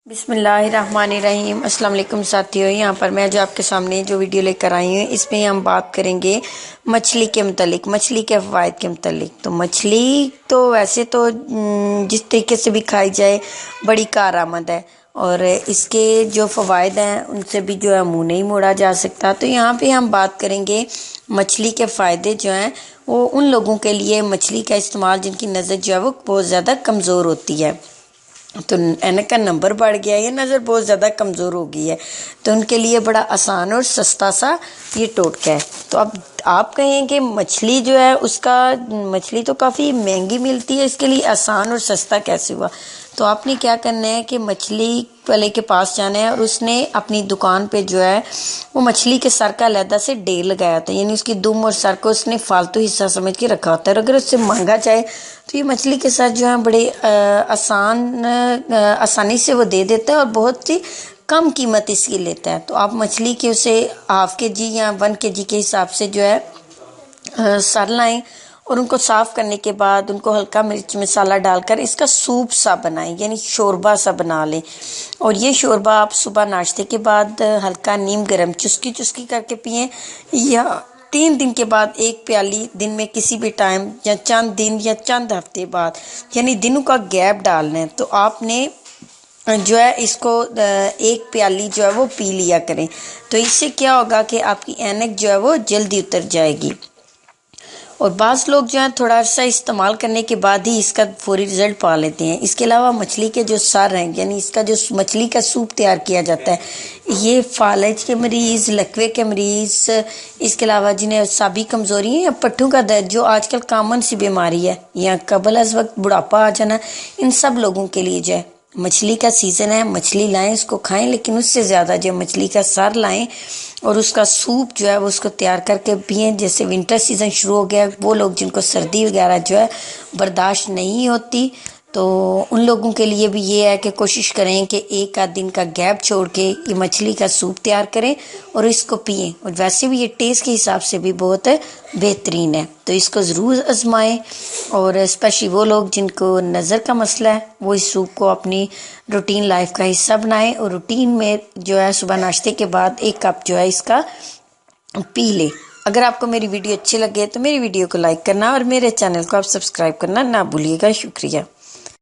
बिस्मिल्लाहिर्रहमानिर्रहीम। अस्सलाम वालेकुम साथियों, यहाँ पर मैं जो आपके सामने जो वीडियो लेकर आई हूँ इसमें हम बात करेंगे मछली के मतलब, मछली के फ़वाइद के मतलब। तो मछली तो वैसे तो जिस तरीके से भी खाई जाए बड़ी कारआमद है और इसके जो फ़वाइद हैं उनसे भी जो है मुँह नहीं मोड़ा जा सकता। तो यहाँ पे हम बात करेंगे मछली के फ़ायदे जो हैं वो उन लोगों के लिए मछली का इस्तेमाल जिनकी नज़र जो है वो बहुत ज़्यादा कमज़ोर होती है, तो ऐनक का नंबर बढ़ गया है, नज़र बहुत ज़्यादा कमज़ोर हो गई है, तो उनके लिए बड़ा आसान और सस्ता सा ये टोटका है। तो अब आप कहें कि मछली जो है उसका मछली तो काफ़ी महंगी मिलती है, इसके लिए आसान और सस्ता कैसे हुआ? तो आपने क्या करना है कि मछली वाले के पास जाना है और उसने अपनी दुकान पे जो है वो मछली के सर का अलहदा से ढेर लगाया होता है, यानी उसकी दुम और सर को उसने फालतू हिस्सा समझ के रखा होता है। और अगर उससे मांगा जाए तो ये मछली के साथ जो है बड़े आसानी से वो दे देता है और बहुत ही कम कीमत इसकी लेता है। तो आप मछली के उसे हाफ के जी या 1 kg के हिसाब से जो है सर लाएं और उनको साफ़ करने के बाद उनको हल्का मिर्च मसाला डालकर इसका सूप सा बनाएं, यानी शोरबा सा बना लें। और ये शोरबा आप सुबह नाश्ते के बाद हल्का नीम गर्म चुस्की चुस्की करके पिएं, या 3 दिन के बाद 1 प्याली दिन में किसी भी टाइम या चंद दिन या चंद हफ्ते बाद, यानी दिनों का गैप डालना है। तो आपने जो है इसको 1 प्याली जो है वो पी लिया करें। तो इससे क्या होगा कि आपकी ऐनक जो है वो जल्दी उतर जाएगी। और बाज़ लोग जो है थोड़ा सा इस्तेमाल करने के बाद ही इसका फौरी रिजल्ट पा लेते हैं। इसके अलावा मछली के जो सर हैं, यानी इसका जो मछली का सूप तैयार किया जाता है, ये फालज के मरीज़, लकवे के मरीज़, इसके अलावा जिन्हें साबी कमज़ोरी है या पट्टों का दर्द जो आजकल कॉमन सी बीमारी है, या कबल अज़ वक्त बुढ़ापा आ जाना, इन सब लोगों के लिए जो है मछली का सीज़न है, मछली लाएं, उसको खाएं, लेकिन उससे ज़्यादा जो मछली का सर लाएं और उसका सूप जो है वो उसको तैयार करके पिएं। जैसे विंटर सीज़न शुरू हो गया, वो लोग जिनको सर्दी वगैरह जो है बर्दाश्त नहीं होती, तो उन लोगों के लिए भी ये है कि कोशिश करें कि 1 आध दिन का गैप छोड़ के ये मछली का सूप तैयार करें और इसको पिएं। और वैसे भी ये टेस्ट के हिसाब से भी बहुत बेहतरीन है, तो इसको ज़रूर आजमाएं। और स्पेशली वो लोग जिनको नज़र का मसला है वो इस सूप को अपनी रूटीन लाइफ का हिस्सा बनाएं और रूटीन में जो है सुबह नाश्ते के बाद 1 कप जो है इसका पी लें। अगर आपको मेरी वीडियो अच्छी लगे तो मेरी वीडियो को लाइक करना और मेरे चैनल को आप सब्सक्राइब करना ना भूलिएगा। शुक्रिया।